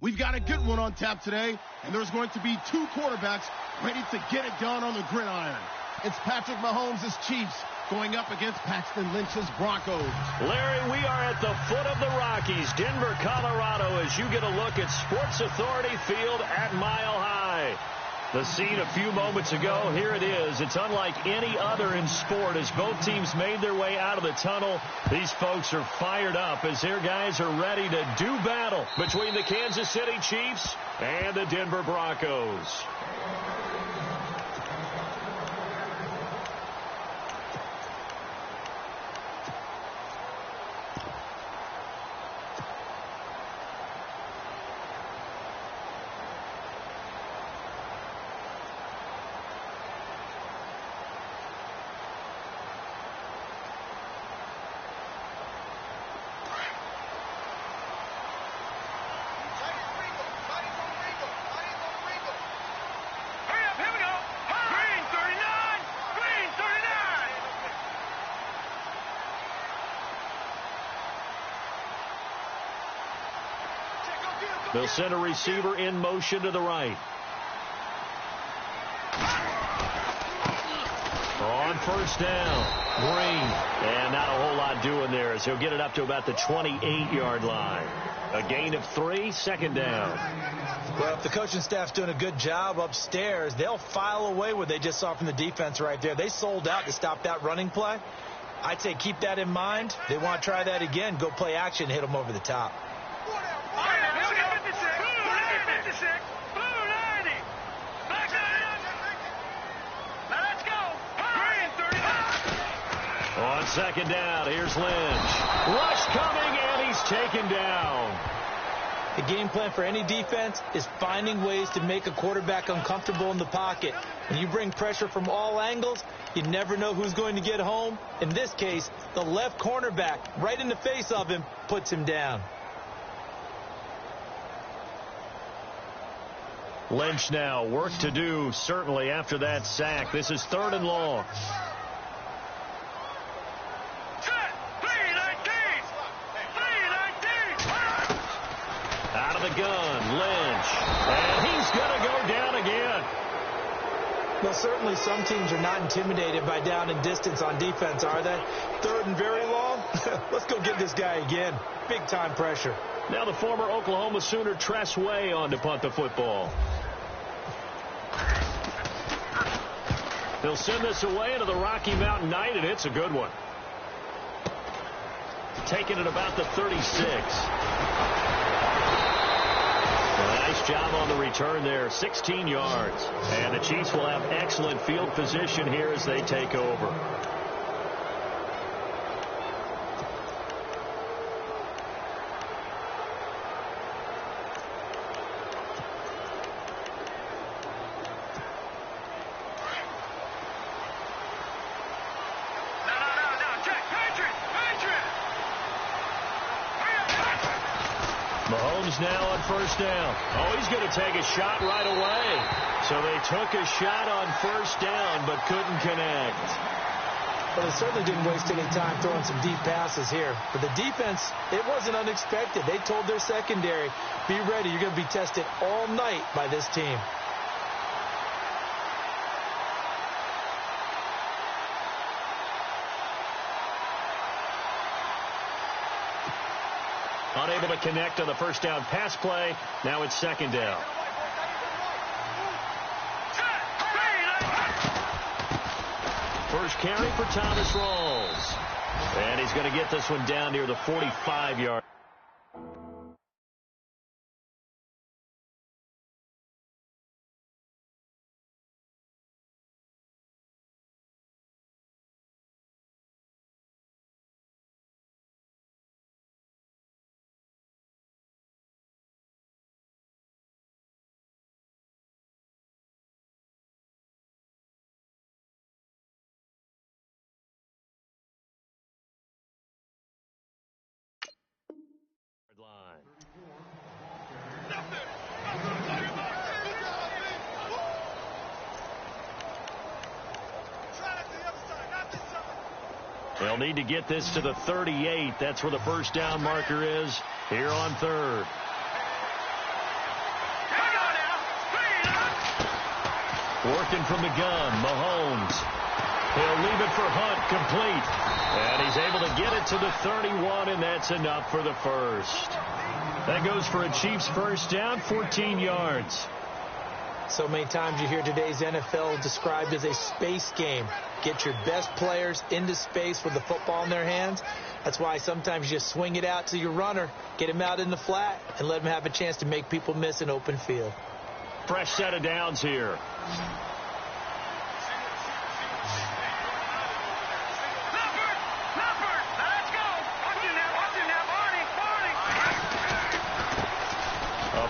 We've got a good one on tap today, and there's going to be two quarterbacks ready to get it done on the gridiron. It's Patrick Mahomes' Chiefs going up against Paxton Lynch's Broncos. Larry, we are at the foot of the Rockies, Denver, Colorado, as you get a look at Sports Authority Field at Mile High. The scene a few moments ago, here it is. It's unlike any other in sport as both teams made their way out of the tunnel. These folks are fired up as their guys are ready to do battle between the Kansas City Chiefs and the Denver Broncos. They'll send a receiver in motion to the right. On first down, Green. And not a whole lot doing there as he'll get it up to about the 28-yard line. A gain of 3, second down. Well, if the coaching staff's doing a good job upstairs, they'll file away what they just saw from the defense right there. They sold out to stop that running play. I'd say keep that in mind. They want to try that again. Go play action, hit them over the top. On second down, here's Lynch. Rush coming, and he's taken down. The game plan for any defense is finding ways to make a quarterback uncomfortable in the pocket. When you bring pressure from all angles, you never know who's going to get home. In this case, the left cornerback, right in the face of him, puts him down. Lynch now, work to do, certainly, after that sack. This is 3rd and long. Out of the gun, Lynch. And he's going to go down again. Well, certainly some teams are not intimidated by down and distance on defense, are they? 3rd and very long? Let's go get this guy again. Big-time pressure. Now the former Oklahoma Sooner Tress Way on to punt the football. They'll send this away into the Rocky Mountain Night, and it's a good one. Taking it about the 36. Nice job on the return there, 16 yards. And the Chiefs will have excellent field position here as they take over. Mahomes now on first down. Oh, he's going to take a shot right away. So they took a shot on first down but couldn't connect. Well, they certainly didn't waste any time throwing some deep passes here. But the defense, it wasn't unexpected. They told their secondary, be ready. You're going to be tested all night by this team. Unable to connect on the first down pass play. Now it's second down. First carry for Thomas Rawls. And he's going to get this one down near the 45-yard. Line. They'll need to get this to the 38. That's where the first down marker is here on 3rd. Working from the gun, Mahomes. He'll leave it for Hunt, complete. And he's able to get it to the 31, and that's enough for the first. That goes for a Chiefs first down, 14 yards. So many times you hear today's NFL described as a space game. Get your best players into space with the football in their hands. That's why sometimes you just swing it out to your runner, get him out in the flat, and let him have a chance to make people miss an open field. Fresh set of downs here.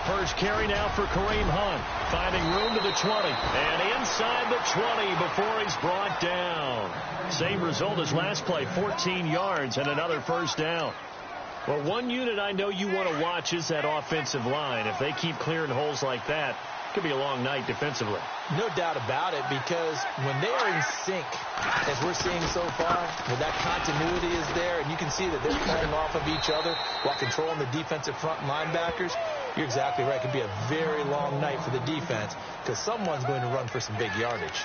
First carry now for Kareem Hunt, finding room to the 20, and inside the 20 before he's brought down. Same result as last play, 14 yards and another first down. Well, one unit I know you want to watch is that offensive line. If they keep clearing holes like that, it could be a long night defensively. No doubt about it, because when they are in sync, as we're seeing so far, when that continuity is there, and you can see that they're playing off of each other while controlling the defensive front linebackers, you're exactly right. It could be a very long night for the defense because someone's going to run for some big yardage.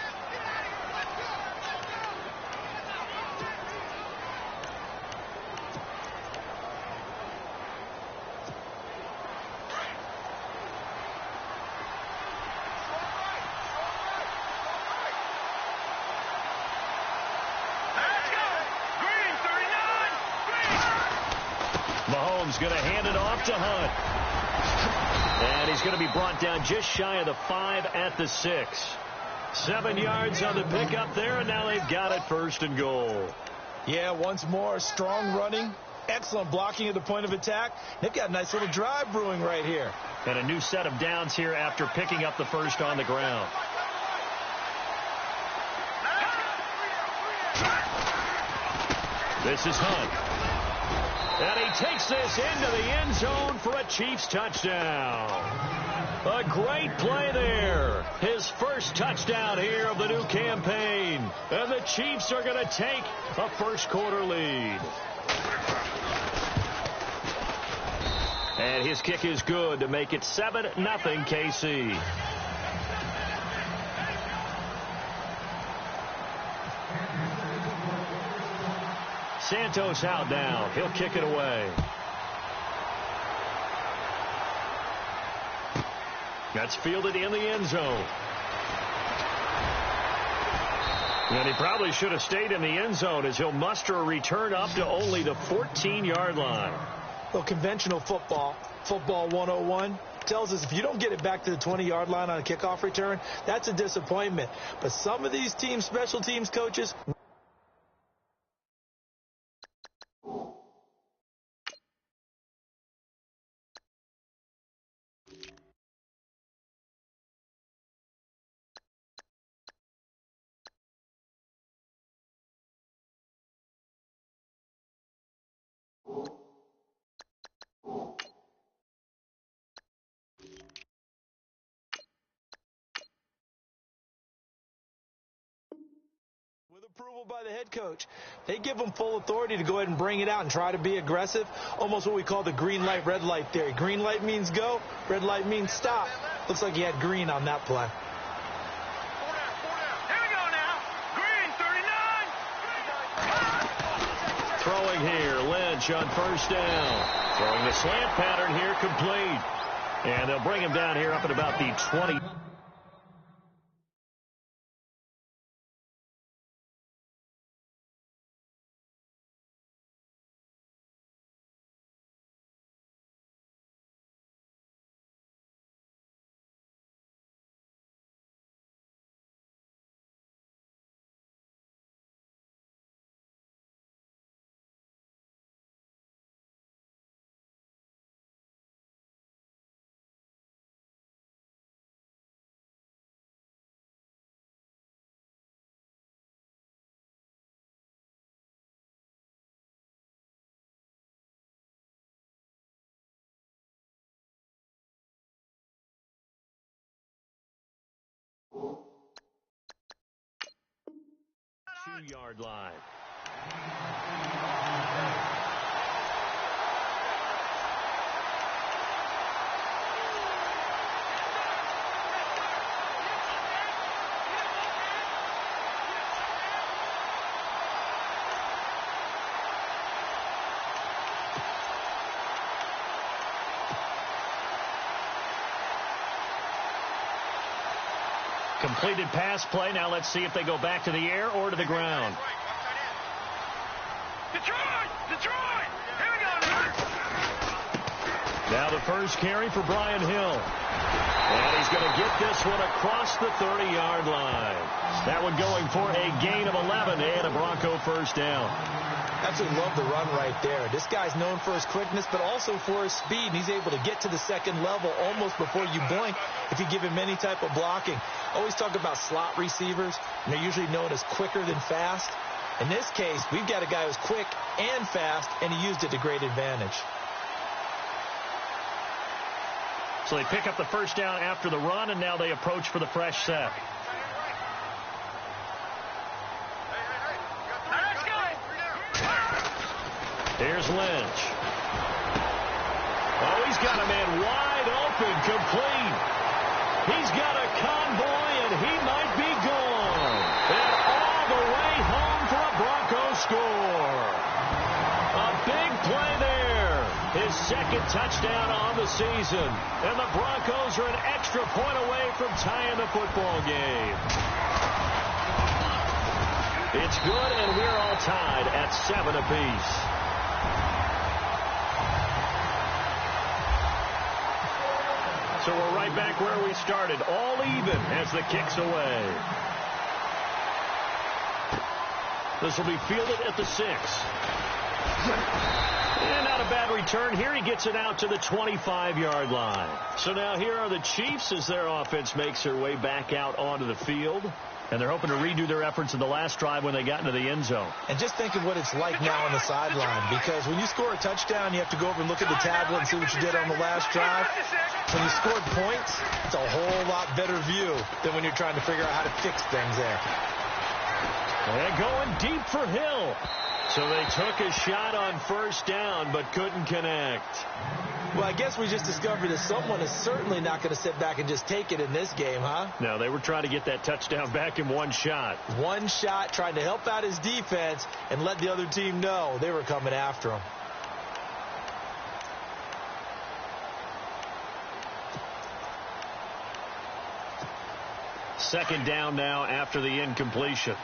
Mahomes going to hand it off to Hunt. And he's going to be brought down just shy of the 5 at the 6. 7 yards on the pickup there, and now they've got it first and goal. Yeah, once more, strong running, excellent blocking at the point of attack. They've got a nice little drive brewing right here. And a new set of downs here after picking up the first on the ground. This is Hunt. And he takes this into the end zone for a Chiefs touchdown. A great play there. His first touchdown here of the new campaign. And the Chiefs are going to take a first quarter lead. And his kick is good to make it 7-0 KC. Santos out now. He'll kick it away. That's fielded in the end zone. And he probably should have stayed in the end zone as he'll muster a return up to only the 14-yard line. Well, conventional football 101, tells us if you don't get it back to the 20-yard line on a kickoff return, that's a disappointment. But some of these teams, special teams coaches, with approval by the head coach, they give them full authority to go ahead and bring it out and try to be aggressive. Almost what we call the green light, red light theory. Green light means go, red light means stop. Looks like he had green on that play. Here we go now. Green, 39. Throwing here, Lynch on first down. Throwing the slant pattern here, complete. And they'll bring him down here up at about the 20. Two-yard line. Completed pass play. Now let's see if they go back to the air or to the ground. Detroit! Detroit! Here we go now. Now the first carry for Brian Hill. And he's going to get this one across the 30-yard line. That one going for a gain of 11 and a Bronco first down. Absolutely love the run right there. This guy's known for his quickness, but also for his speed. And he's able to get to the second level almost before you blink if you give him any type of blocking. Always talk about slot receivers, and they're usually known as quicker than fast. In this case, we've got a guy who's quick and fast, and he used it to great advantage. So they pick up the first down after the run, and now they approach for the fresh set. Here's Lynch. Oh, he's got a man wide open, complete. He's got a convoy, and he might be gone. And all the way home for a Bronco score. A big play there. His second touchdown on the season. And the Broncos are an extra point away from tying the football game. It's good, and we're all tied at 7 apiece. So we're right back where we started, all even as the kick's away. This will be fielded at the 6. And not a bad return here. He gets it out to the 25-yard line. So now here are the Chiefs as their offense makes their way back out onto the field. And they're hoping to redo their efforts in the last drive when they got into the end zone. And just think of what it's like now on the sideline, because when you score a touchdown, you have to go over and look at the tablet and see what you did on the last drive. When you scored points, it's a whole lot better view than when you're trying to figure out how to fix things there. And going deep for Hill. So they took a shot on first down, but couldn't connect. Well, I guess we just discovered that someone is certainly not going to sit back and just take it in this game, huh? No, they were trying to get that touchdown back in one shot. One shot, trying to help out his defense and let the other team know they were coming after him. Second down now after the incompletion.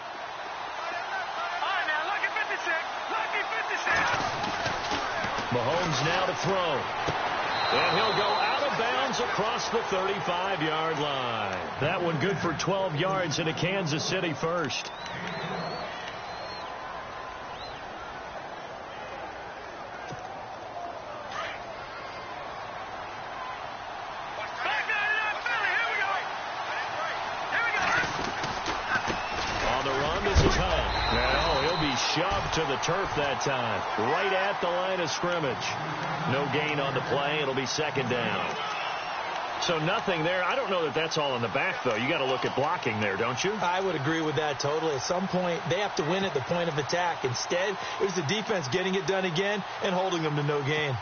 Mahomes now to throw. And he'll go out of bounds across the 35-yard line. That one good for 12 yards in a Kansas City first. On the run, this is Hunt. Now he'll be shoved to the turf that time, right at the line of scrimmage. No gain on the play. It'll be second down. So nothing there. I don't know that that's all in the back, though. You got to look at blocking there, don't you? I would agree with that totally. At some point, they have to win at the point of attack. Instead, it was the defense getting it done again and holding them to no gain.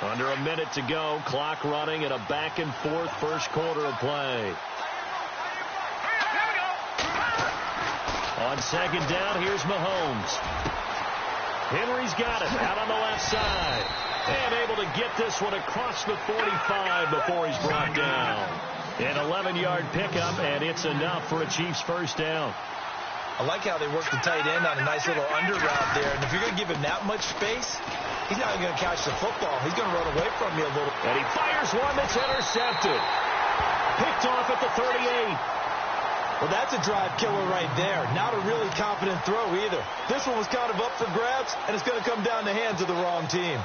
Under a minute to go. Clock running in a back-and-forth first quarter of play. On second down, here's Mahomes. Henry's got it out on the left side. And able to get this one across the 45 before he's brought down. An 11-yard pickup, and it's enough for a Chiefs first down. I like how they work the tight end on a nice little under route there. And if you're going to give him that much space, he's not going to catch the football. He's going to run away from you a little. And he fires one that's intercepted. Picked off at the 38. Well, that's a drive killer right there. Not a really confident throw either. This one was kind of up for grabs, and it's going to come down the hands of the wrong team.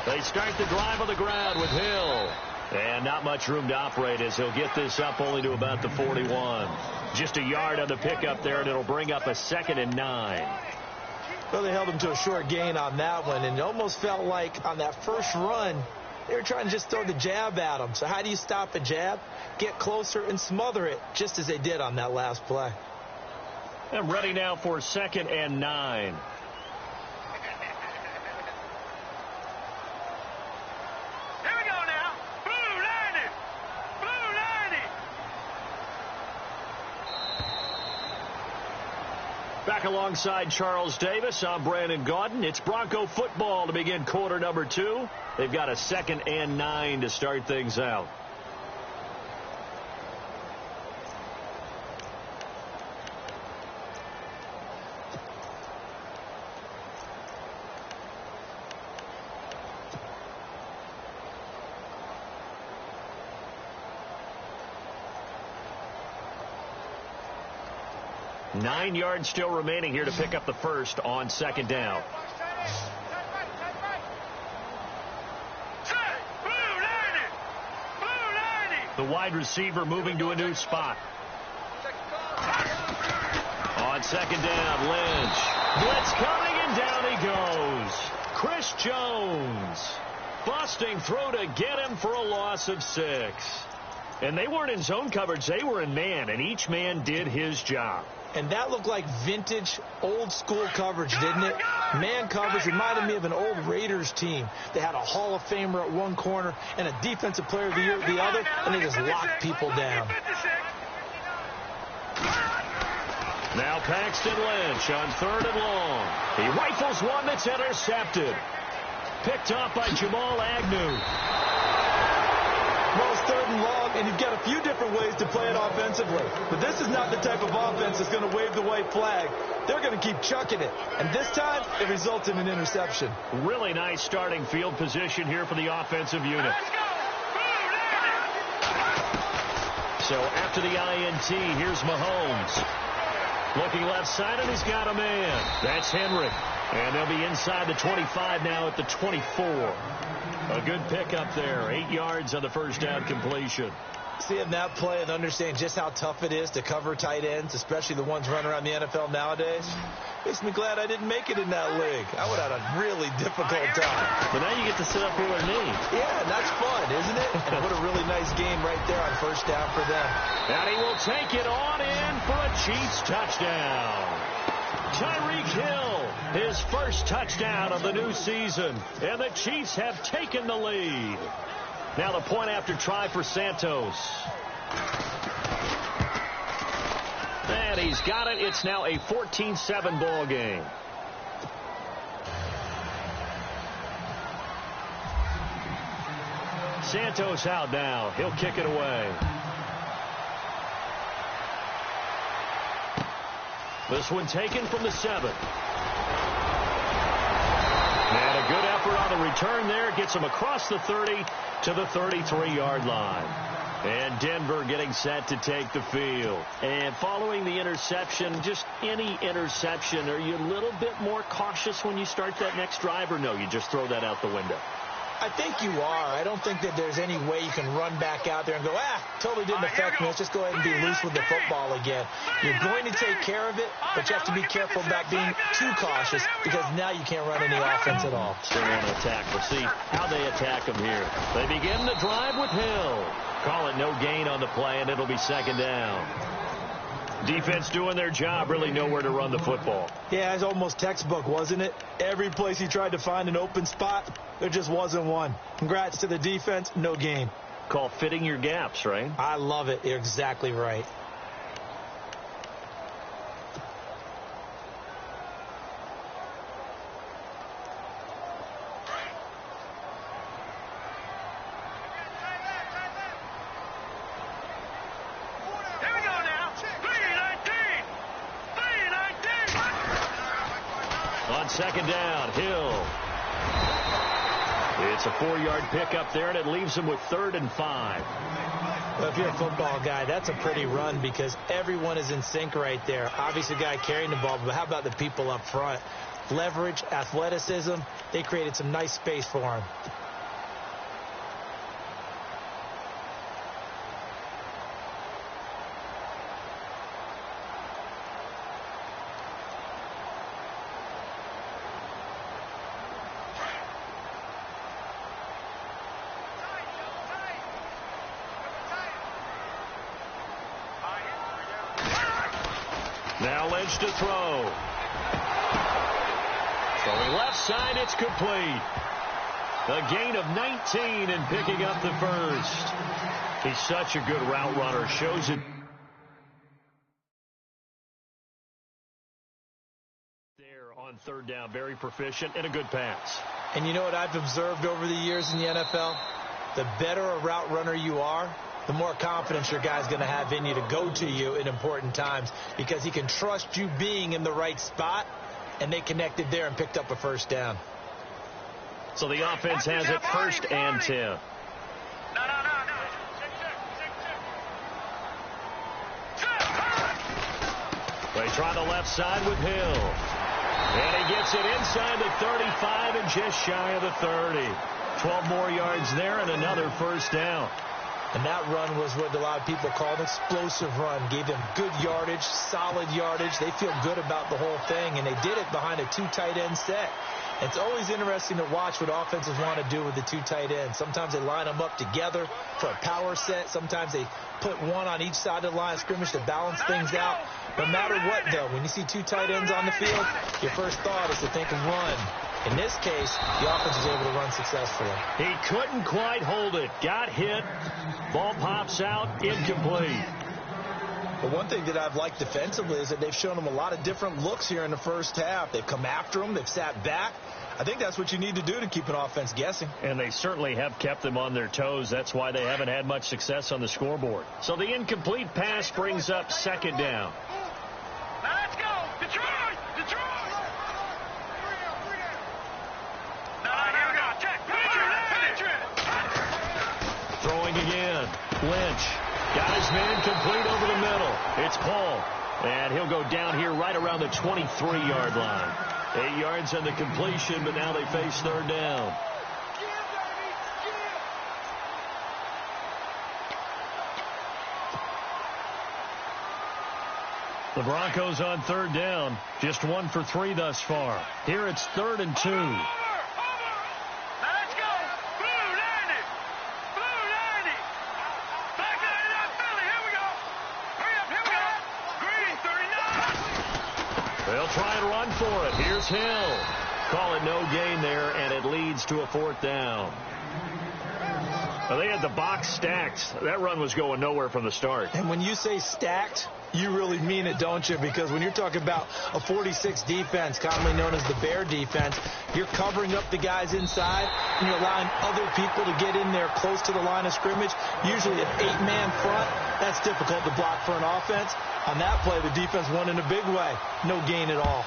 They start the drive on the ground with Hill. And not much room to operate as he'll get this up only to about the 41. Just a yard on the pickup there, and it'll bring up a 2nd and 9. Well, they held him to a short gain on that one, and it almost felt like on that first run, they were trying to just throw the jab at him. So how do you stop a jab? Get closer and smother it, just as they did on that last play. And ready now for 2nd and 9. alongside Charles Davis. I'm Brandon Gaudin. It's Bronco football to begin quarter number 2. They've got a 2nd and 9 to start things out. Nine yards still remaining here to pick up the first on 2nd down. The wide receiver moving to a new spot. On 2nd down, Lynch. Blitz coming, and down he goes. Chris Jones. Busting through to get him for a loss of 6. And they weren't in zone coverage. They were in man, and each man did his job. And that looked like vintage, old-school coverage, didn't it? Man coverage reminded me of an old Raiders team. They had a Hall of Famer at one corner and a Defensive Player of the Year at the other, and they just locked people down. Now Paxton Lynch on 3rd and long. He rifles one that's intercepted. Picked off by Jamal Agnew. Well, it's 3rd and long, and you've got a few different ways to play it offensively. But this is not the type of offense that's going to wave the white flag. They're going to keep chucking it. And this time, it results in an interception. Really nice starting field position here for the offensive unit. So after the INT, here's Mahomes. Looking left side, and he's got a man. That's Henry. And they'll be inside the 25 now at the 24. A good pickup there. 8 yards on the first down completion. Seeing that play and understanding just how tough it is to cover tight ends, especially the ones running around the NFL nowadays, makes me glad I didn't make it in that league. I would have had a really difficult time. But now you get to sit up here with me. Yeah, that's fun, isn't it? And what a really nice game right there on first down for them. And he will take it on in for a Chiefs touchdown. Tyreek Hill, his first touchdown of the new season. And the Chiefs have taken the lead. Now the point after try for Santos. And he's got it. It's now a 14-7 ball game. Santos out now. He'll kick it away. This one taken from the 7. And a good effort on the return there. Gets him across the 30 to the 33-yard line. And Denver getting set to take the field. And following the interception, just any interception, are you a little bit more cautious when you start that next drive, or no, you just throw that out the window? I think you are. I don't think that there's any way you can run back out there and go, totally didn't affect me. Let's just go ahead and be loose with the football again. You're going to take care of it, but you have to be careful about being too cautious because now you can't run any offense at all. Still want to attack. We'll see how they attack him here. They begin the drive with Hill. Call it no gain on the play, and it'll be 2nd down. Defense doing their job, really nowhere to run the football. Yeah, it's almost textbook, wasn't it? Every place he tried to find an open spot, there just wasn't one. Congrats to the defense, no gain. Call fitting your gaps, right? I love it. You're exactly right. On 2nd down, Hill. It's a 4-yard pickup there, and it leaves him with 3rd and 5. Well, if you're a football guy, that's a pretty run because everyone is in sync right there. Obviously, the guy carrying the ball, but how about the people up front? Leverage, athleticism, they created some nice space for him. Now Lynch to throw. Throwing left side, it's complete. A gain of 19 and picking up the first. He's such a good route runner. Shows it. on third down. Very proficient and a good pass. And you know what I've observed over the years in the NFL? The better a route runner you are, the more confidence your guy's going to have in you to go to you in important times because he can trust you being in the right spot, and they connected there and picked up a first down. So the offense has it 1st and 10. They try the left side with Hill. And he gets it inside the 35 and just shy of the 30. 12 more yards there and another first down. And that run was what a lot of people call an explosive run. Gave them good yardage, solid yardage. They feel good about the whole thing, and they did it behind a 2 tight end set. It's always interesting to watch what offenses want to do with the 2 tight ends. Sometimes they line them up together for a power set. Sometimes they put one on each side of the line of scrimmage to balance things out. No matter what, though, when you see 2 tight ends on the field, your first thought is to think of run. In this case, the offense was able to run successfully. He couldn't quite hold it. Got hit. Ball pops out. Incomplete. But one thing that I've liked defensively is that they've shown them a lot of different looks here in the first half. They've come after them. They've sat back. I think that's what you need to do to keep an offense guessing. And they certainly have kept them on their toes. That's why they haven't had much success on the scoreboard. So the incomplete pass brings up 2nd down. Let's go! Detroit! Detroit! Here we go. Check. Patriot! Throwing again. Lynch. Got his man complete over the middle. It's Paul. And he'll go down here right around the 23-yard line. 8 yards on the completion, but now they face 3rd down. The Broncos on 3rd down. Just 1 for 3 thus far. Here it's 3rd and 2. Let's go! Blue 90! Blue 90! Back 99 Philly, here we go! Hurry up, here we go! Green 39! They'll try and run for it. Here's Hill. Call it no gain there, and it leads to a 4th down. Well, they had the box stacked. That run was going nowhere from the start. And when you say stacked, you really mean it, don't you? Because when you're talking about a 46 defense, commonly known as the Bear defense, you're covering up the guys inside, and you're allowing other people to get in there close to the line of scrimmage. Usually an 8-man front, that's difficult to block for an offense. On that play, the defense won in a big way. No gain at all.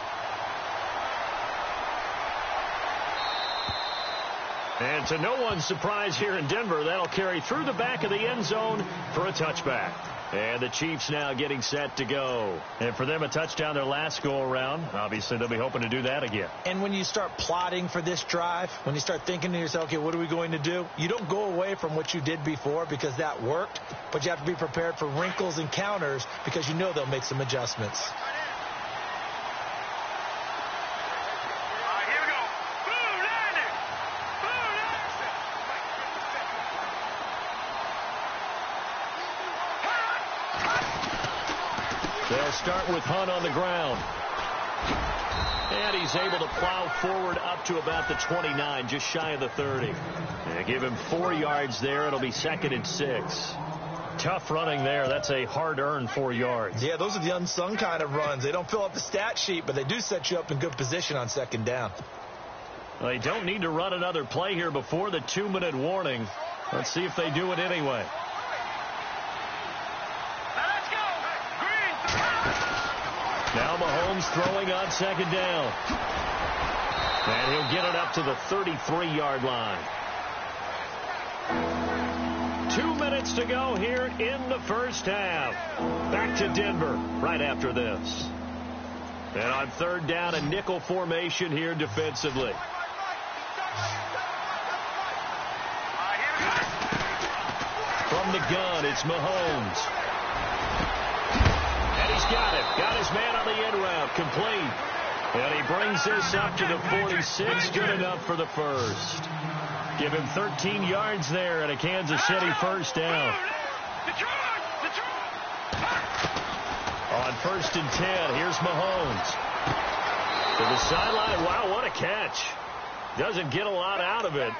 And to no one's surprise here in Denver, that'll carry through the back of the end zone for a touchback. And the Chiefs now getting set to go. And for them, a touchdown their last go-around. Obviously, they'll be hoping to do that again. And when you start plotting for this drive, when you start thinking to yourself, okay, what are we going to do? You don't go away from what you did before because that worked, but you have to be prepared for wrinkles and counters because you know they'll make some adjustments. They'll start with Hunt on the ground. And he's able to plow forward up to about the 29, just shy of the 30. They give him 4 yards there. It'll be 2nd and 6. Tough running there. That's a hard-earned 4 yards. Yeah, those are the unsung kind of runs. They don't fill up the stat sheet, but they do set you up in good position on 2nd down. Well, they don't need to run another play here before the 2-minute warning. Let's see if they do it anyway. Now Mahomes throwing on 2nd down. And he'll get it up to the 33-yard line. 2 minutes to go here in the first half. Back to Denver right after this. And on 3rd down, a nickel formation here defensively. From the gun, it's Mahomes. Got it. Got his man on the end route. Complete. And he brings this up to the 46. Good enough for the first. Give him 13 yards there and a Kansas City first down. On 1st and 10, here's Mahomes. To the sideline. Wow, what a catch. Doesn't get a lot out of it,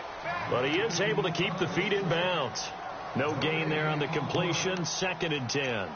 but he is able to keep the feet in bounds. No gain there on the completion. 2nd and 10.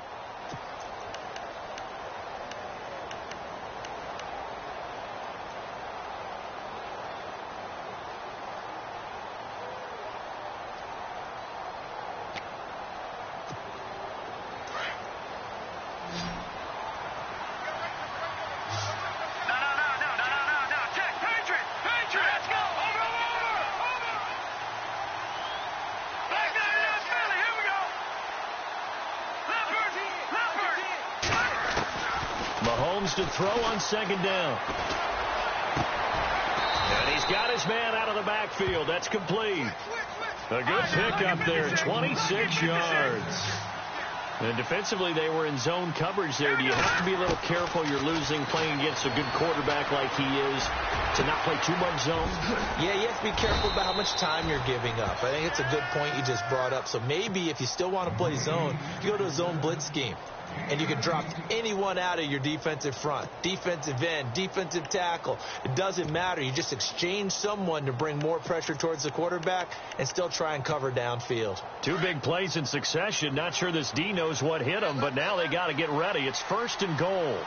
Mahomes to throw on second down. And he's got his man out of the backfield. That's complete. A good pickup there, 26 yards. And defensively, they were in zone coverage there. Do you have to be a little careful? You're losing playing against a good quarterback like he is to not play too much zone? Yeah, you have to be careful about how much time you're giving up. I think it's a good point you just brought up. So maybe if you still want to play zone, you go to a zone blitz scheme. And you can drop anyone out of your defensive front, defensive end, defensive tackle. It doesn't matter. You just exchange someone to bring more pressure towards the quarterback and still try and cover downfield. Two big plays in succession. Not sure this D knows what hit him, but now they got to get ready. It's 1st and goal.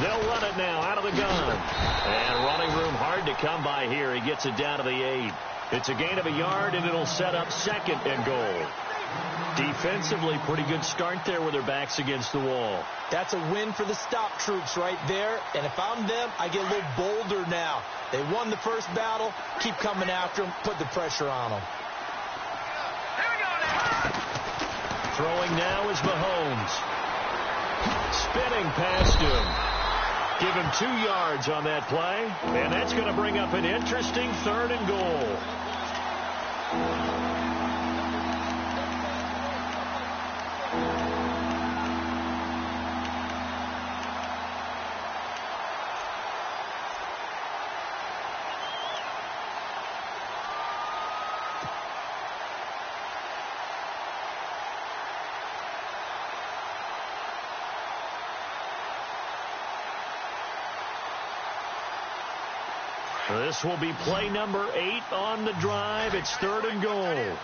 They'll run it now out of the gun. And running room hard to come by here. He gets it down to the 8. It's a gain of a yard, and it'll set up 2nd and goal. Defensively, pretty good start there with their backs against the wall. That's a win for the stop troops right there. And if I'm them, I get a little bolder now. They won the first battle. Keep coming after them. Put the pressure on them. Throwing now is Mahomes. Spinning past him. Give him 2 yards on that play. And that's going to bring up an interesting 3rd and goal. This will be play number 8 on the drive. It's 3rd and goal.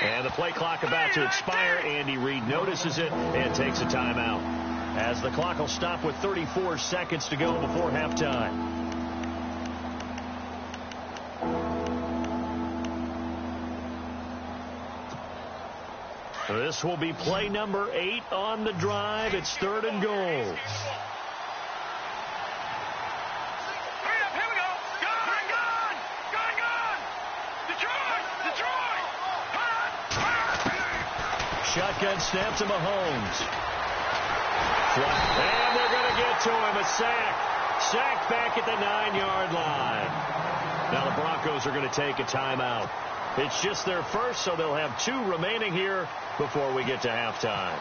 And the play clock about to expire. Andy Reid notices it and takes a timeout, as the clock will stop with 34 seconds to go before halftime. This will be play number 8 on the drive. It's 3rd and goal. Shotgun snap to Mahomes. And they're going to get to him. A sack. Sacked back at the 9-yard line. Now the Broncos are going to take a timeout. It's just their first, so they'll have 2 remaining here before we get to halftime.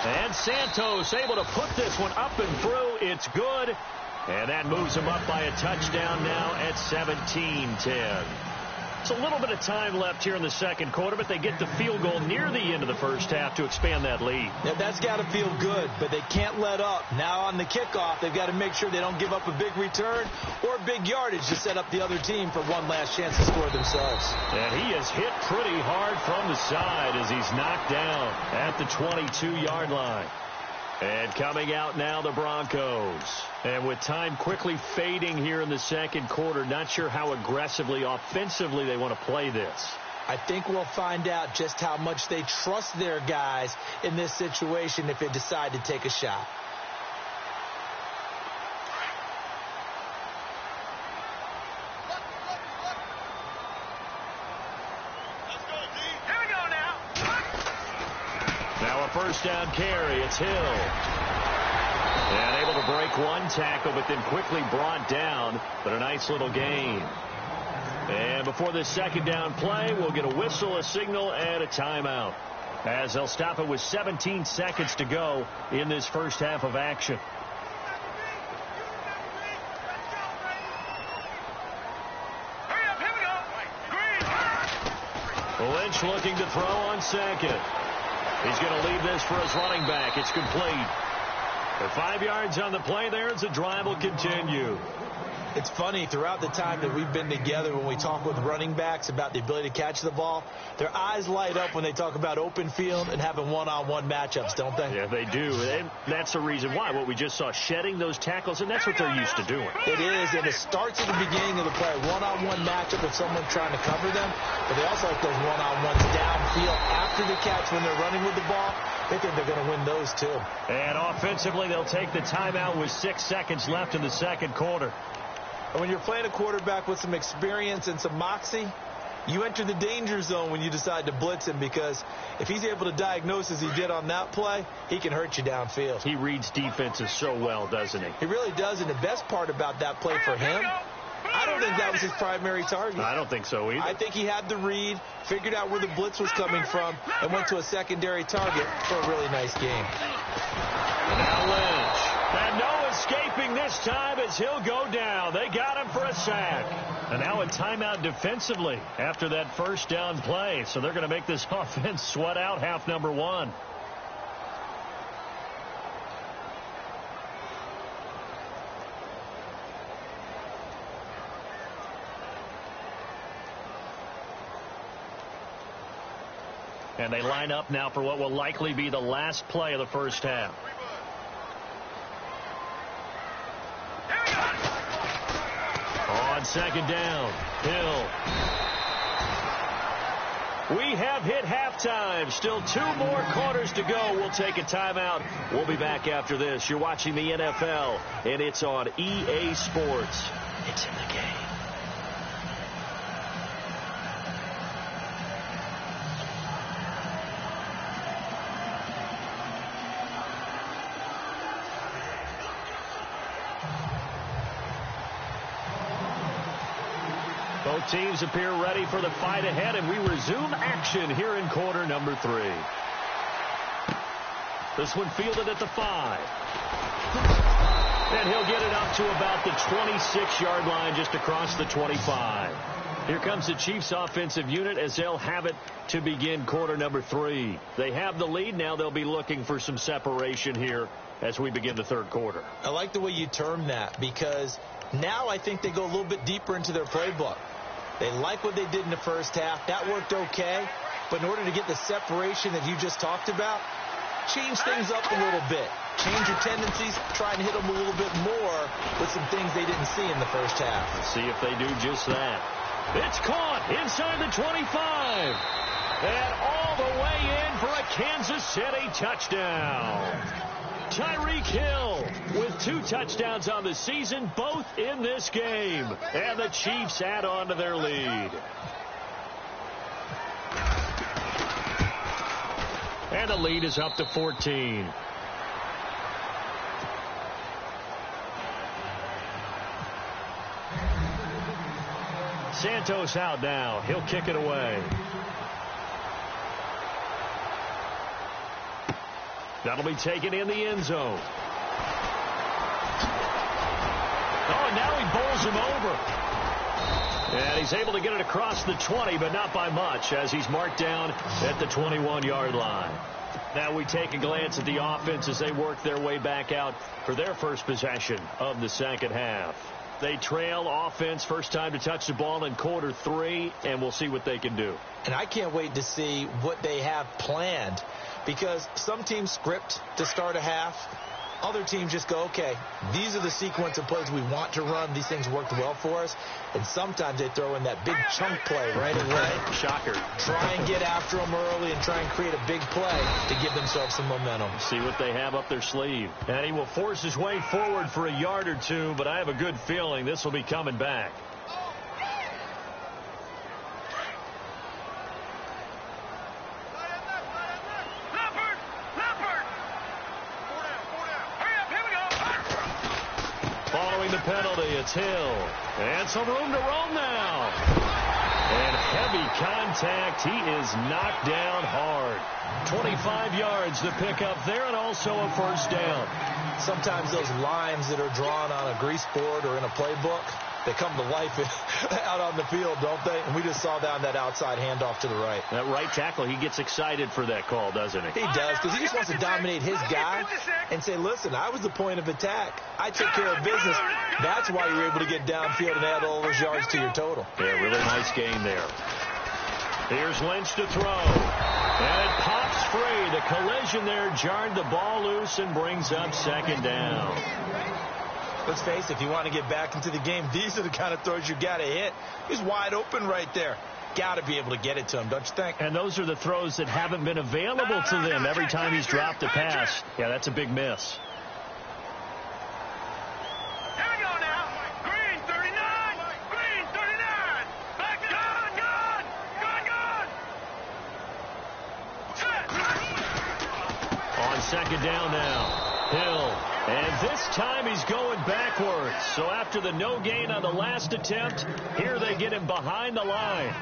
And Santos able to put this one up and through. It's good. And that moves them up by a touchdown now at 17-10. It's a little bit of time left here in the second quarter, but they get the field goal near the end of the first half to expand that lead. Yeah, that's got to feel good, but they can't let up. Now on the kickoff, they've got to make sure they don't give up a big return or big yardage to set up the other team for one last chance to score themselves. And he is hit pretty hard from the side as he's knocked down at the 22-yard line. And coming out now, the Broncos. And with time quickly fading here in the second quarter, not sure how aggressively, offensively they want to play this. I think we'll find out just how much they trust their guys in this situation if they decide to take a shot. Now a first down carry. It's Hill. And able to break one tackle, but then quickly brought down. But a nice little gain. And before this second down play, we'll get a whistle, a signal, and a timeout, as they'll stop it with 17 seconds to go in this first half of action. Lynch looking to throw on second. He's going to leave this for his running back. It's complete. The 5 yards on the play there as the drive will continue. It's funny, throughout the time that we've been together, when we talk with running backs about the ability to catch the ball, their eyes light up when they talk about open field and having one-on-one matchups, don't they? Yeah, they do. And that's the reason why. What we just saw, shedding those tackles, and that's what they're used to doing. It is, and it starts at the beginning of the play. One-on-one matchup with someone trying to cover them, but they also like those one-on-ones downfield after the catch when they're running with the ball. They think they're going to win those, too. And offensively, they'll take the timeout with 6 seconds left in the second quarter. And when you're playing a quarterback with some experience and some moxie, You enter the danger zone when you decide to blitz him, because if he's able to diagnose as he did on that play, he can hurt you downfield. He reads defenses so well, doesn't he? He really does, and the best part about that play for him, I don't think that was his primary target. I don't think so either. I think he had the read, figured out where the blitz was coming from, and went to a secondary target for a really nice game. Now Lynch. And no escaping this time as he'll go down. They got him for a sack. And now a timeout defensively after that first down play. So they're going to make this offense sweat out half number one. And they line up now for what will likely be the last play of the first half. On second down, Hill. We have hit halftime. Still 2 more quarters to go. We'll take a timeout. We'll be back after this. You're watching the NFL, and it's on EA Sports. It's in the game. Both teams appear ready for the fight ahead, and we resume action here in quarter number 3. This one fielded at the 5. And he'll get it up to about the 26-yard line, just across the 25. Here comes the Chiefs offensive unit as they'll have it to begin quarter number 3. They have the lead. Now they'll be looking for some separation here as we begin the third quarter. I like the way you term that, because now I think they go a little bit deeper into their playbook. They like what they did in the first half. That worked okay. But in order to get the separation that you just talked about, change things up a little bit. Change your tendencies. Try and hit them a little bit more with some things they didn't see in the first half. Let's see if they do just that. It's caught inside the 25. And all the way in for a Kansas City touchdown. Tyreek Hill with 2 touchdowns on the season, both in this game. And the Chiefs add on to their lead. And the lead is up to 14. Santos out now. He'll kick it away. That'll be taken in the end zone. Oh, and now he bowls him over. And he's able to get it across the 20, but not by much, as he's marked down at the 21-yard line. Now we take a glance at the offense as they work their way back out for their first possession of the second half. They trail offense, first time to touch the ball in quarter 3, and we'll see what they can do. And I can't wait to see what they have planned, because some teams script to start a half. Other teams just go, okay, these are the sequence of plays we want to run. These things worked well for us. And sometimes they throw in that big chunk play right away. Shocker. Try and get after them early and try and create a big play to give themselves some momentum. See what they have up their sleeve. And he will force his way forward for a yard or 2, but I have a good feeling this will be coming back. The penalty, it's Hill. And some room to roam now. And heavy contact. He is knocked down hard. 25 yards to pick up there, and also a first down. Sometimes those lines that are drawn on a grease board or in a playbook, they come to life out on the field, don't they? And we just saw that on that outside handoff to the right. That right tackle, he gets excited for that call, doesn't he? He does, because he just wants to dominate his guy and say, listen, I was the point of attack. I took care of business. That's why you're able to get downfield and add all those yards to your total. Yeah, really nice game there. Here's Lynch to throw. And it pops free. The collision there jarred the ball loose and brings up second down. Let's face it, if you want to get back into the game, these are the kind of throws you got to hit. He's wide open right there. Got to be able to get it to him, don't you think? And those are the throws that haven't been available to them every time he's dropped a pass. Yeah, that's a big miss. Here we go now. Green 39. Green 39. Back it on. second down now. Hill, and this time he's going backwards. So after the no gain on the last attempt, here they get him behind the line.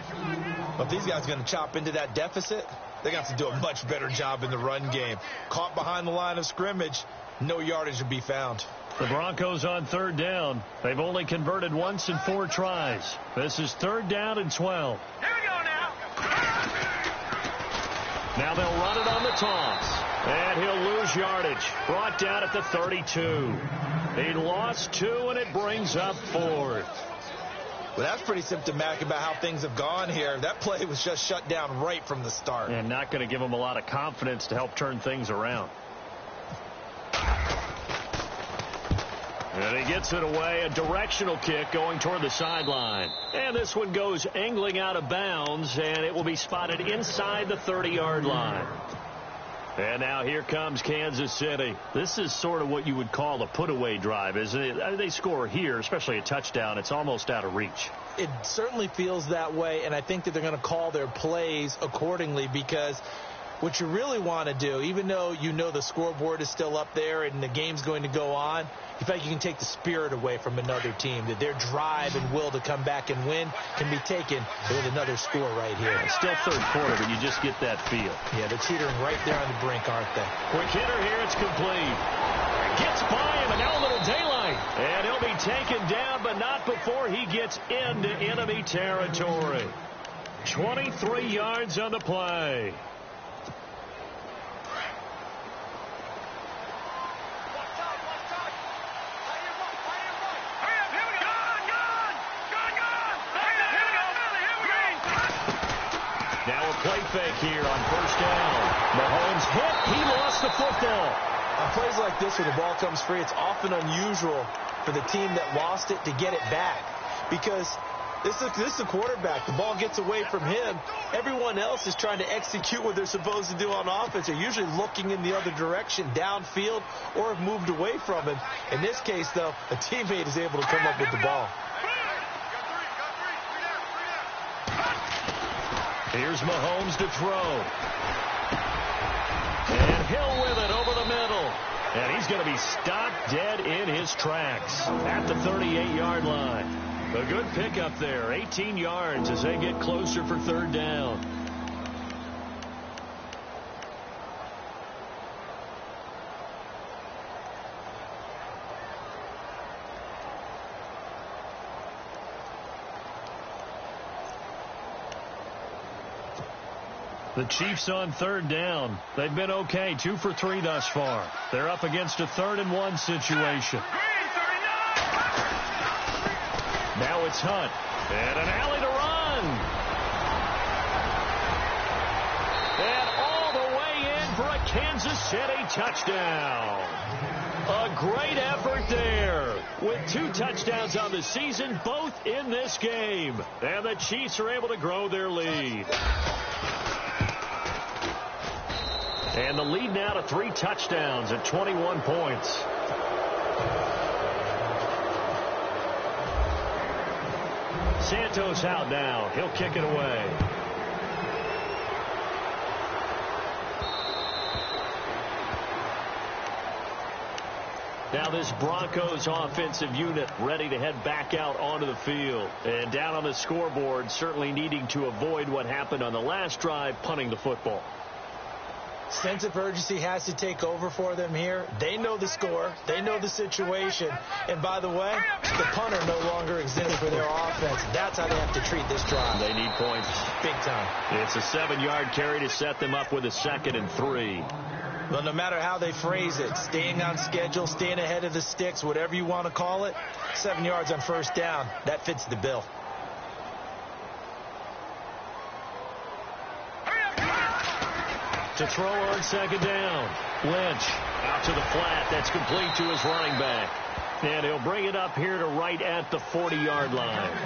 But if these guys are going to chop into that deficit, they're going to have to do a much better job in the run game. Caught behind the line of scrimmage, no yardage to be found. The Broncos on third down. They've only converted once in 4 tries. This is 3rd down and 12. Here we go now. Now they'll run it on the toss. And he'll lose yardage. Brought down at the 32. He lost 2, and it brings up 4th. Well, that's pretty symptomatic about how things have gone here. That play was just shut down right from the start. And not going to give him a lot of confidence to help turn things around. And he gets it away, a directional kick going toward the sideline. And this one goes angling out of bounds, and it will be spotted inside the 30-yard line. And now here comes Kansas City. This is sort of what you would call a put-away drive, isn't it? They score here, especially a touchdown. It's almost out of reach. It certainly feels that way, and I think that they're going to call their plays accordingly, because what you really want to do, even though you know the scoreboard is still up there and the game's going to go on, you feel like you can take the spirit away from another team, that their drive and will to come back and win can be taken with another score right here. It's still 3rd quarter, but you just get that feel. Yeah, they're teetering right there on the brink, aren't they? Quick hitter here, it's complete. Gets by him, and now a little daylight. And he'll be taken down, but not before he gets into enemy territory. 23 yards on the play. Play fake here on 1st down. Mahomes hit. He lost the football. On plays like this where the ball comes free, it's often unusual for the team that lost it to get it back, because this is the quarterback. The ball gets away from him. Everyone else is trying to execute what they're supposed to do on offense. They're usually looking in the other direction, downfield, or have moved away from him. In this case, though, a teammate is able to come up with the ball. Here's Mahomes to throw. And Hill with it over the middle. And he's going to be stopped dead in his tracks at the 38-yard line. A good pickup there, 18 yards as they get closer for 3rd down. The Chiefs on 3rd down. They've been okay, 2 for 3 thus far. They're up against a 3rd and 1 situation. Now it's Hunt. And an alley to run. And all the way in for a Kansas City touchdown. A great effort there. With 2 touchdowns on the season, both in this game. And the Chiefs are able to grow their lead. And the lead now to 3 touchdowns at 21 points. Santos out now. He'll kick it away. Now this Broncos offensive unit ready to head back out onto the field. And down on the scoreboard, certainly needing to avoid what happened on the last drive, punting the football. Sense of urgency has to take over for them here. They know the score. They know the situation. And by the way, the punter no longer exists for their offense. That's how they have to treat this drive. They need points. Big time. It's a 7-yard carry to set them up with a 2nd and 3. Well, no matter how they phrase it, staying on schedule, staying ahead of the sticks, whatever you want to call it, 7 yards on 1st down, that fits the bill. To throw on 2nd down. Lynch out to the flat. That's complete to his running back. And he'll bring it up here to right at the 40-yard line.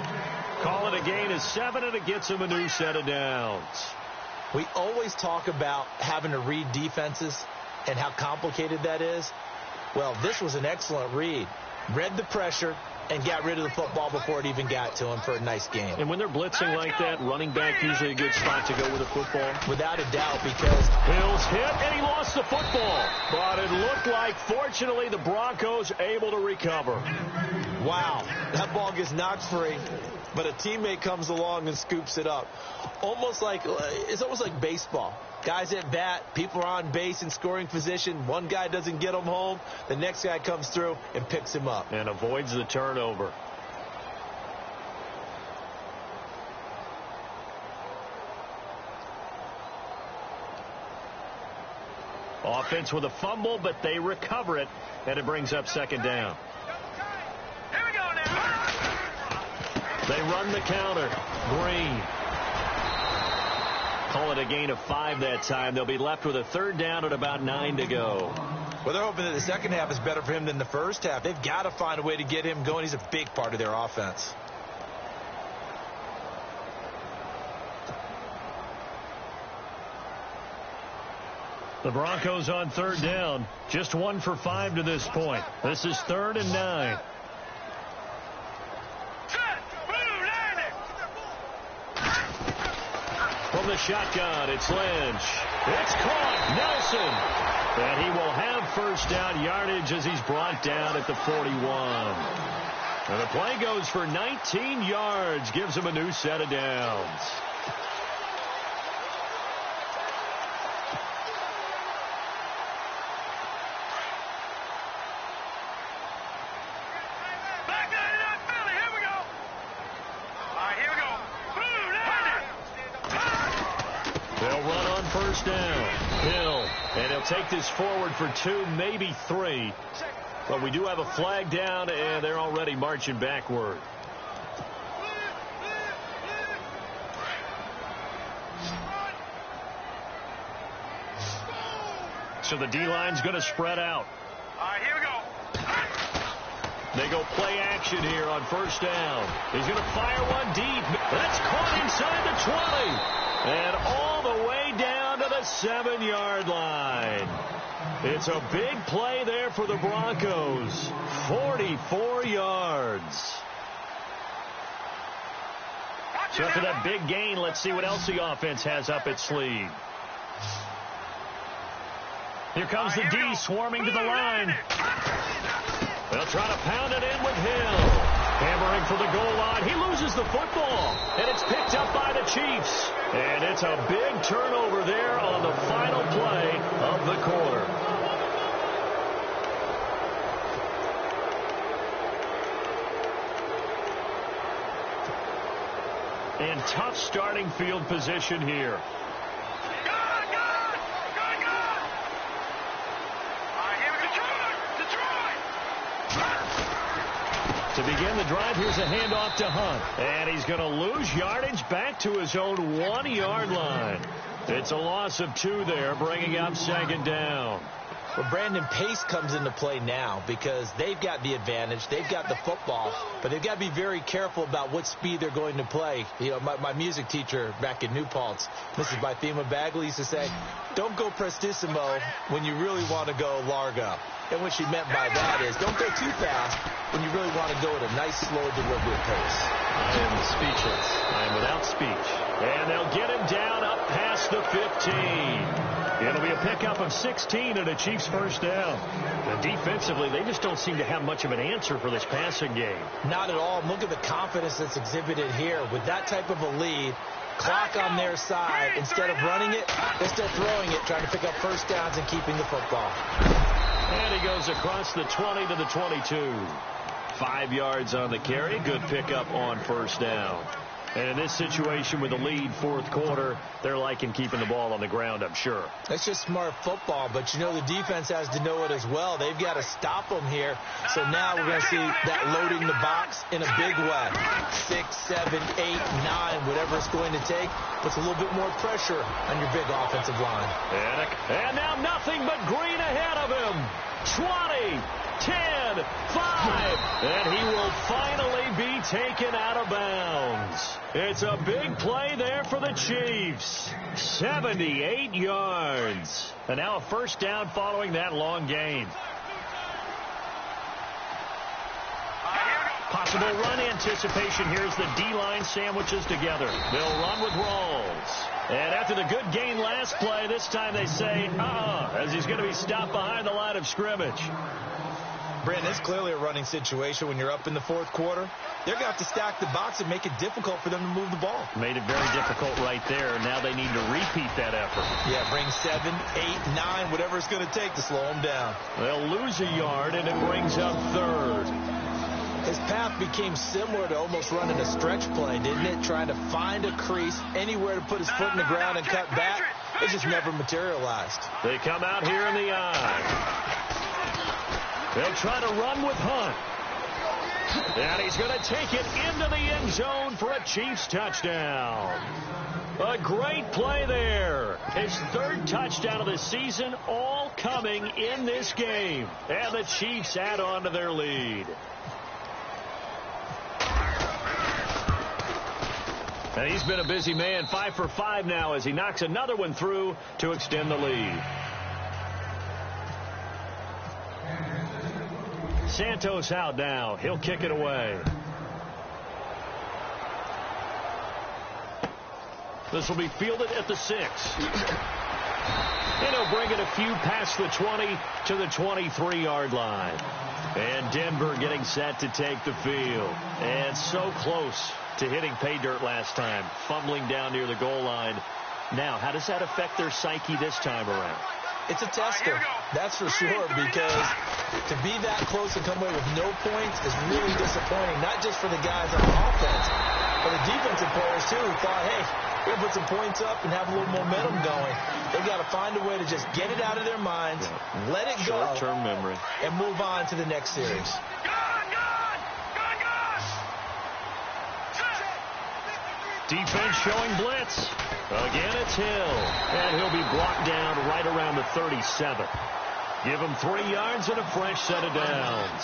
Call it a gain of 7, and it gets him a new set of downs. We always talk about having to read defenses and how complicated that is. Well, this was an excellent read. Read the pressure, and got rid of the football before it even got to him for a nice game. And when they're blitzing like that, running back usually a good spot to go with a football? Without a doubt, because Hill's hit, and he lost the football. But it looked like, fortunately, the Broncos able to recover. wow, that ball gets knocked free, but a teammate comes along and scoops it up. It's almost like baseball. Guys at bat, people are on base in scoring position. One guy doesn't get him home. The next guy comes through and picks him up. And avoids the turnover. Offense with a fumble, but they recover it, and it brings up second down. Here we go now. They run the counter. Green. Call it a gain of 5 that time. They'll be left with a third down at about 9 to go. Well, they're hoping that the second half is better for him than the first half. They've got to find a way to get him going. He's a big part of their offense. The Broncos on third down. Just 1 for 5 to this point. This is 3rd and 9. From the shotgun, it's Lynch. It's caught. Nelson. And he will have first down yardage as he's brought down at the 41. And the play goes for 19 yards. Gives him a new set of downs. First down. Hill. And he'll take this forward for 2, maybe 3. But we do have a flag down, and they're already marching backward. So the D-line's going to spread out. All right, here we go. They go play action here on first down. He's going to fire one deep. That's caught inside the 20. And all the way down to the 7-yard line. It's a big play there for the Broncos. 44 yards. So after that big gain, let's see what else the offense has up its sleeve. Here comes the D swarming to the line. They'll try to pound it in with Hill. Hammering for the goal line. He loses the football. And it's picked up by the Chiefs. And it's a big turnover there on the final play of the quarter. And tough starting field position here. To begin the drive, here's a handoff to Hunt. And he's going to lose yardage back to his own 1-yard line. It's a loss of 2 there, bringing up second down. Well, Brandon, pace comes into play now because they've got the advantage. They've got the football, but they've got to be very careful about what speed they're going to play. You know, my music teacher back in New Paltz, Mrs. Bythema Bagley, used to say, don't go prestissimo when you really want to go largo. And what she meant by that is don't go too fast when you really want to go at a nice, slow, deliberate pace. I am speechless. I am without speech. And they'll get him down up past the 15. It'll be a pickup of 16 and a Chiefs first down. And defensively, they just don't seem to have much of an answer for this passing game. Not at all. Look at the confidence that's exhibited here. With that type of a lead, clock on their side, instead of running it, they're still throwing it, trying to pick up first downs and keeping the football. And he goes across the 20 to the 22. 5 yards on the carry. Good pickup on first down. And in this situation with the lead fourth quarter, they're liking keeping the ball on the ground, I'm sure. That's just smart football, but you know the defense has to know it as well. They've got to stop them here. So now we're going to see that loading the box in a big way. 6, 7, 8, 9, whatever it's going to take, puts a little bit more pressure on your big offensive line. And now nothing but green ahead of him. 20, 10, 5, and he will finally be taken out of bounds. It's a big play there for the Chiefs. 78 yards. And now a first down following that long gain. Possible run anticipation. Here's the D-line sandwiches together. They'll run with Rawls. And after the good gain last play, this time they say, as he's going to be stopped behind the line of scrimmage. Brandon, it's clearly a running situation when you're up in the fourth quarter. They're going to have to stack the box and make it difficult for them to move the ball. Made it very difficult right there. Now they need to repeat that effort. Yeah, bring 7, 8, 9, whatever it's going to take to slow them down. They'll lose a yard, and it brings up third. His path became similar to almost running a stretch play, didn't it? Trying to find a crease, anywhere to put his foot in the ground and cut back. It just never materialized. They come out here in the eye. They'll try to run with Hunt. And he's going to take it into the end zone for a Chiefs touchdown. A great play there. His third touchdown of the season, all coming in this game. And the Chiefs add on to their lead. And he's been a busy man, 5 for 5 now as he knocks another one through to extend the lead. Santos out now. He'll kick it away. This will be fielded at the 6. And he'll bring it a few past the 20 to the 23-yard line. And Denver getting set to take the field. And so close to hitting pay dirt last time. Fumbling down near the goal line. Now, how does that affect their psyche this time around? It's a tester, that's for sure, because to be that close and come away with no points is really disappointing, not just for the guys on offense, but the defensive players, too, who thought, hey, we're going to put some points up and have a little momentum going. They've got to find a way to just get it out of their minds, let it go, short-term memory, and move on to the next series. Defense showing blitz. Again, it's Hill. And he'll be brought down right around the 37. Give him 3 yards and a fresh set of downs.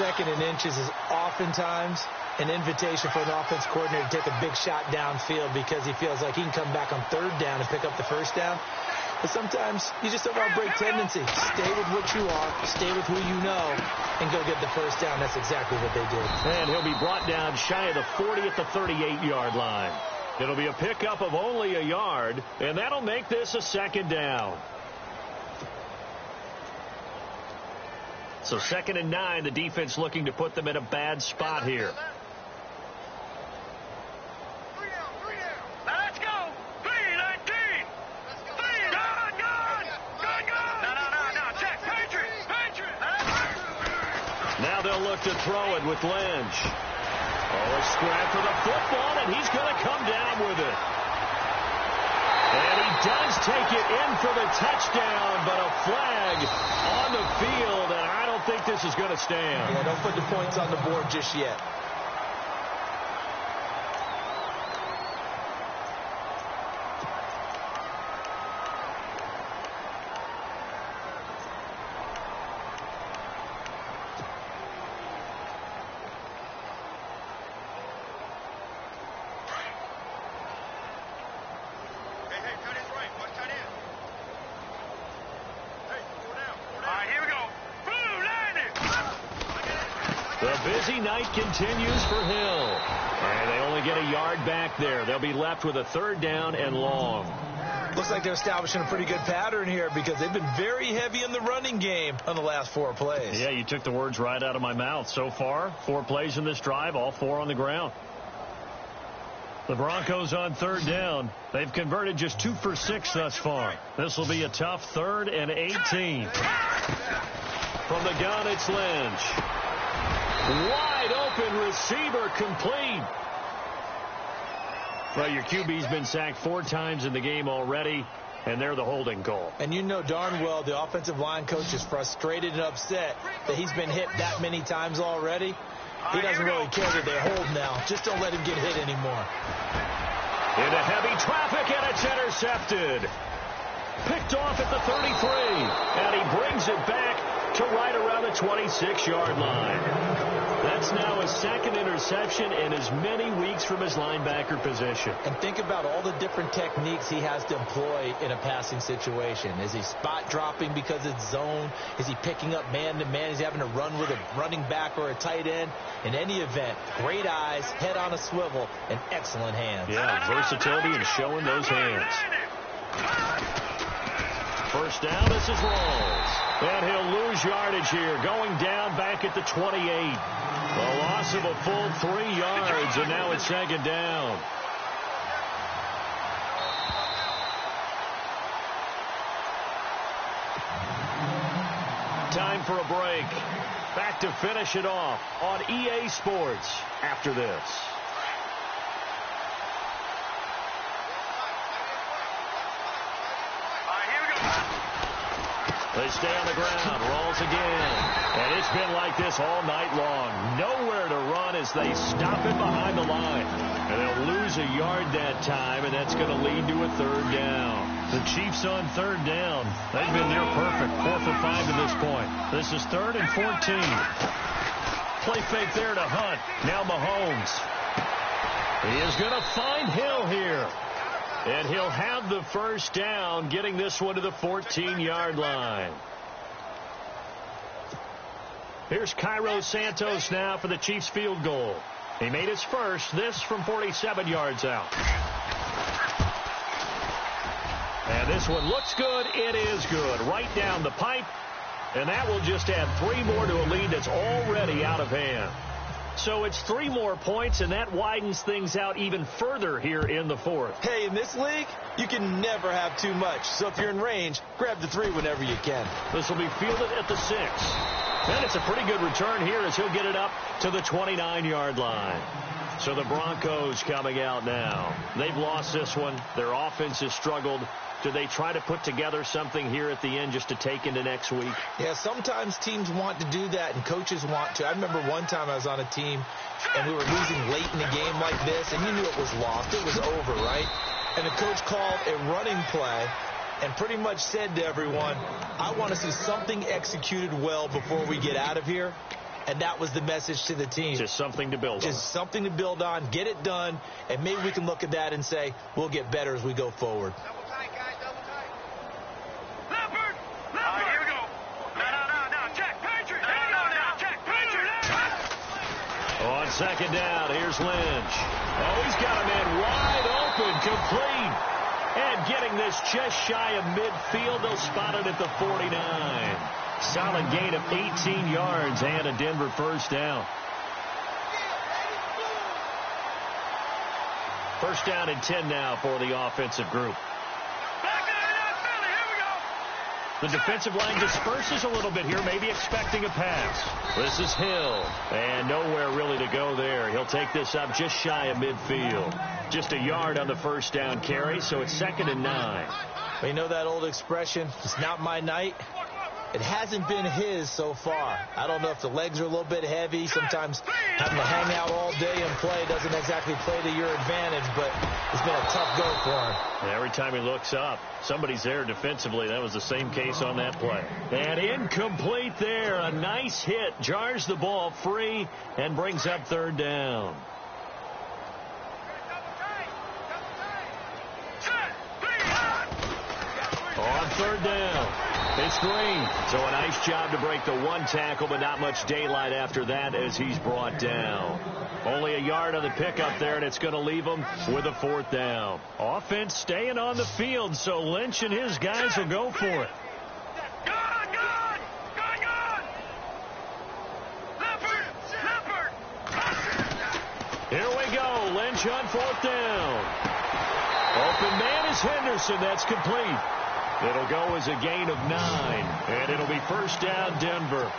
2nd and inches is oftentimes an invitation for an offense coordinator to take a big shot downfield because he feels like he can come back on 3rd down and pick up the 1st down. But sometimes you just don't want to break tendency. Stay with what you are, stay with who you know, and go get the 1st down. That's exactly what they did. And he'll be brought down shy of the 40 at the 38-yard line. It'll be a pickup of only a yard, and that'll make this a 2nd down. So 2nd and 9, the defense looking to put them in a bad spot here. Now they'll look to throw it with Lynch. A scrap for the football, and he's going to come down with it. And he does take it in for the touchdown, but a flag on the field, and I don't think this is going to stand. Yeah, don't put the points on the board just yet. The busy night continues for Hill. And they only get a yard back there. They'll be left with a 3rd down and long. Looks like they're establishing a pretty good pattern here because they've been very heavy in the running game on the last 4 plays. Yeah, you took the words right out of my mouth. So far, 4 plays in this drive, all 4 on the ground. The Broncos on 3rd down. They've converted just 2 for 6 thus far. This will be a tough 3rd and 18. From the gun, it's Lynch. Wide open receiver complete. Well, your QB's been sacked 4 times in the game already, and they're the holding call. And you know darn well the offensive line coach is frustrated and upset that he's been hit that many times already. He doesn't really care that they hold now. Just don't let him get hit anymore. Into heavy traffic, and it's intercepted. Picked off at the 33, and he brings it back to right around the 26-yard line. That's now his second interception in as many weeks from his linebacker position. And think about all the different techniques he has to employ in a passing situation. Is he spot dropping because it's zone? Is he picking up man-to-man? Is he having to run with a running back or a tight end? In any event, great eyes, head on a swivel, and excellent hands. Yeah, versatility and showing those hands. First down, this is Rawls. And he'll lose yardage here, going down back at the 28. A loss of a full 3 yards, and now it's second down. Time for a break. Back to finish it off on EA Sports after this. They stay on the ground. Rolls again. And it's been like this all night long. Nowhere to run as they stop it behind the line. And they'll lose a yard that time, and that's going to lead to a third down. The Chiefs on third down. They've been near perfect. 4 for 5 to this point. This is 3rd and 14. Play fake there to Hunt. Now Mahomes. He is going to find Hill here. And he'll have the first down, getting this one to the 14-yard line. Here's Cairo Santos now for the Chiefs field goal. He made his first, this from 47 yards out. And this one looks good. It is good. Right down the pipe. And that will just add 3 more to a lead that's already out of hand. So it's 3 more points, and that widens things out even further here in the 4th. Hey, in this league, you can never have too much. So if you're in range, grab the 3 whenever you can. This will be fielded at the 6. And it's a pretty good return here as he'll get it up to the 29-yard line. So the Broncos coming out now. They've lost this one. Their offense has struggled. Do they try to put together something here at the end just to take into next week? Yeah, sometimes teams want to do that and coaches want to. I remember one time I was on a team and we were losing late in a game like this, and you knew it was lost. It was over, right? And the coach called a running play and pretty much said to everyone, I want to see something executed well before we get out of here. And that was the message to the team. Just something to build on. Just something to build on, get it done, and maybe we can look at that and say, we'll get better as we go forward. On second down, here's Lynch. Oh, he's got a man wide open, complete. And getting this just shy of midfield, they'll spot it at the 49. Solid gain of 18 yards and a Denver first down. First down and 10 now for the offensive group. The defensive line disperses a little bit here, maybe expecting a pass. This is Hill, and nowhere really to go there. He'll take this up just shy of midfield. Just a yard on the first down carry, so it's 2nd and 9. Well, you know that old expression, it's not my night? It hasn't been his so far. I don't know if the legs are a little bit heavy. Sometimes having to hang out all day and play doesn't exactly play to your advantage, but it's been a tough go for him. And every time he looks up, somebody's there defensively. That was the same case on that play. And incomplete there. A nice hit. Jars the ball free and brings up third down. On third down, it's Green. So a nice job to break the 1 tackle, but not much daylight after that as he's brought down. Only a yard on the pickup there, and it's going to leave him with a 4th down. Offense staying on the field, so Lynch and his guys will go for it. Here we go. Lynch on 4th down. Open man is Henderson. That's complete. It'll go as a gain of 9, and it'll be first down Denver.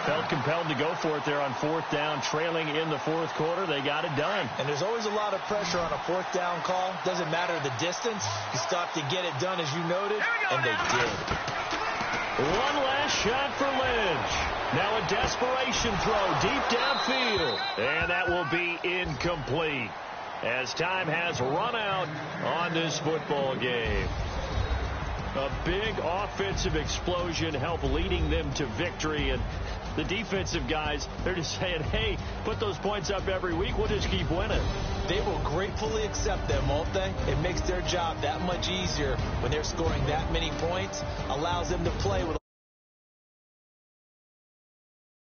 Felt compelled to go for it there on 4th down, trailing in the 4th quarter. They got it done. And there's always a lot of pressure on a 4th down call. Doesn't matter the distance. You stop to get it done, as you noted, and they did. One last shot for Lynch. Now a desperation throw deep downfield, and that will be incomplete as time has run out on this football game. A big offensive explosion helped leading them to victory, and The defensive guys, they're just saying, hey, put those points up every week. We'll just keep winning. They will gratefully accept them, won't they? It makes their job that much easier when they're scoring that many points, allows them to play with